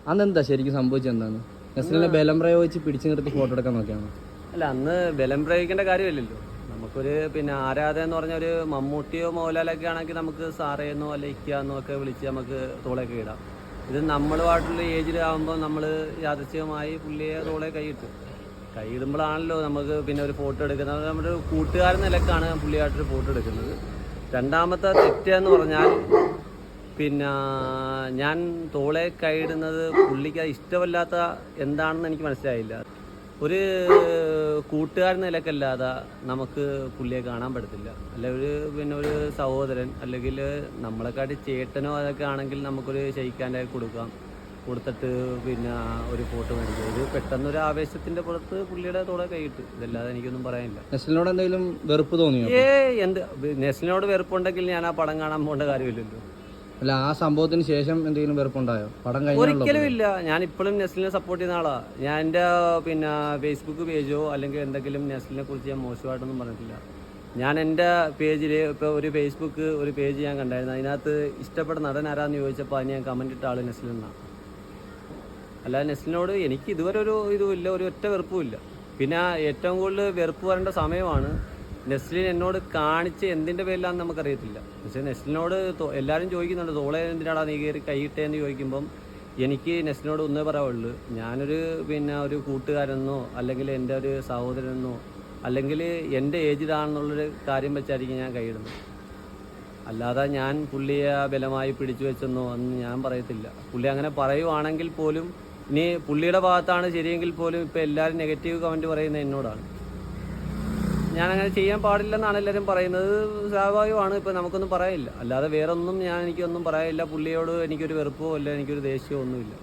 അന്നെന്താ ശരിക്കും സംഭവിച്ചത്? എന്താണ് നെസ്ലിനെ ബലം പ്രയോഗിച്ച് പിടിച്ചു നിർത്തി ഫോട്ടോ എടുക്കാൻ നോക്കിയാണ്? അല്ല, അന്ന് ബലം പ്രയോഗിക്കേണ്ട കാര്യമില്ലല്ലോ. നമുക്കൊരു ആരാധന എന്ന് പറഞ്ഞ ഒരു മമ്മൂട്ടിയോ മോഹൻലാലൊക്കെ ആണെങ്കിൽ നമുക്ക് സാറേന്നോ അല്ലെ ഇക്കാന്നോ ഒക്കെ വിളിച്ച് നമുക്ക് തോളൊക്കെ ഇടാം. ഇത് നമ്മളുമായിട്ടുള്ള ഏജിലാകുമ്പോൾ നമ്മൾ യാദൃച്ഛികമായി പുള്ളിയെ തോളെ കൈയിടുമ്പോഴാണല്ലോ നമുക്ക് ഒരു ഫോട്ടോ എടുക്കുന്നത്. നമ്മുടെ ഒരു കൂട്ടുകാരൻ നിലക്കാണ് പുള്ളിയായിട്ടൊരു ഫോട്ടോ എടുക്കുന്നത്. രണ്ടാമത്തെ തെറ്റെന്ന് പറഞ്ഞാൽ ഞാൻ തോളെ കൈയിടുന്നത് പുള്ളിക്ക് ഇഷ്ടമല്ലാത്ത എന്താണെന്ന് എനിക്ക് മനസ്സിലായില്ല. ഒരു കൂട്ടുകാരൻ നിലക്കല്ലാതെ നമുക്ക് പുള്ളിയെ കാണാൻ പറ്റത്തില്ല. അല്ലെ ഒരു സഹോദരൻ അല്ലെങ്കിൽ നമ്മളെക്കാട്ടി ചേട്ടനോ അതൊക്കെ ആണെങ്കിൽ നമുക്കൊരു ഷെയ്ക്കാൻ്റെ കൊടുത്തിട്ട് ഒരു ഫോട്ടോ മേടിക്കുക. ഇത് പെട്ടെന്നൊരു ആവേശത്തിന്റെ പുറത്ത് പുള്ളിയുടെ തോളെ കൈയിട്ട്. ഇതല്ലാതെ എനിക്കൊന്നും പറയാനില്ല. നെസ്ലിനോട് എന്തെങ്കിലും വെറുപ്പ് തോന്നിയോ? നെസ്ലിനോട് വെറുപ്പുണ്ടെങ്കിൽ ഞാൻ ആ പടം കാണാൻ പോകേണ്ട കാര്യമില്ലല്ലോ. അല്ല, ആ സംഭവത്തിന് ശേഷം എന്തെങ്കിലും വെറുപ്പുണ്ടായോ? പടം ഒരിക്കലും ഇല്ല. ഞാൻ ഇപ്പോഴും നെസ്ലിനെ സപ്പോർട്ട് ചെയ്യുന്ന ആളാ. ഞാൻ എൻ്റെ ഫേസ്ബുക്ക് പേജോ അല്ലെങ്കിൽ എന്തെങ്കിലും നെസ്ലിനെ കുറിച്ച് ഞാൻ മോശമായിട്ടൊന്നും പറഞ്ഞിട്ടില്ല. ഞാൻ എൻ്റെ പേജിൽ ഇപ്പോൾ ഒരു ഫേസ്ബുക്ക് ഒരു പേജ് ഞാൻ കണ്ടായിരുന്നു. അതിനകത്ത് ഇഷ്ടപ്പെട്ട നടൻ ആരാന്ന് ചോദിച്ചപ്പോൾ അതിന് ഞാൻ കമൻറ്റ് ഇട്ട ആൾ നെസ്ലിനാണ്. അല്ലാതെ നെസ്ലിനോട് എനിക്ക് ഇതുവരെ ഒരു ഇതുമില്ല, ഒരു ഒറ്റ വെറുപ്പുമില്ല. ഏറ്റവും കൂടുതൽ വെറുപ്പ് വരേണ്ട സമയമാണ് നെസ്ലിൻ എന്നോട് കാണിച്ച് എന്തിൻ്റെ പേരിലാണെന്ന് നമുക്കറിയത്തില്ല. പക്ഷേ നെസ്ലിനോട് എല്ലാവരും ചോദിക്കുന്നുണ്ട് തോളെ എന്തിനാടാ നീ കയറി കൈയിട്ടേന്ന് ചോദിക്കുമ്പം എനിക്ക് നെസ്ലിനോട് ഒന്നേ പറയാവുള്ളൂ, ഞാനൊരു ഒരു കൂട്ടുകാരെന്നോ അല്ലെങ്കിൽ എൻ്റെ ഒരു സഹോദരനെന്നോ അല്ലെങ്കിൽ എൻ്റെ ഏജിലാണെന്നുള്ളൊരു കാര്യം വെച്ചായിരിക്കും ഞാൻ കൈയിടുന്നത്. അല്ലാതെ ഞാൻ പുള്ളിയെ ബലമായി പിടിച്ചു വെച്ചെന്നോ അന്ന് ഞാൻ പറയത്തില്ല. പുള്ളി അങ്ങനെ പറയുവാണെങ്കിൽ പോലും ഇനി പുള്ളിയുടെ ഭാഗത്താണ് ശരിയെങ്കിൽ പോലും ഇപ്പോൾ എല്ലാവരും നെഗറ്റീവ് കമൻറ്റ് പറയുന്നത് എന്നോടാണ്. ഞാനങ്ങനെ ചെയ്യാൻ പാടില്ലെന്നാണ് എല്ലാവരും പറയുന്നത്. സ്വാഭാവികമാണ്. ഇപ്പം നമുക്കൊന്നും പറയാനില്ല. അല്ലാതെ വേറൊന്നും എനിക്കൊന്നും പറയാനില്ല. പുള്ളിയോട് എനിക്കൊരു വെറുപ്പോ അല്ല എനിക്കൊരു ദേഷ്യമോ ഒന്നുമില്ല.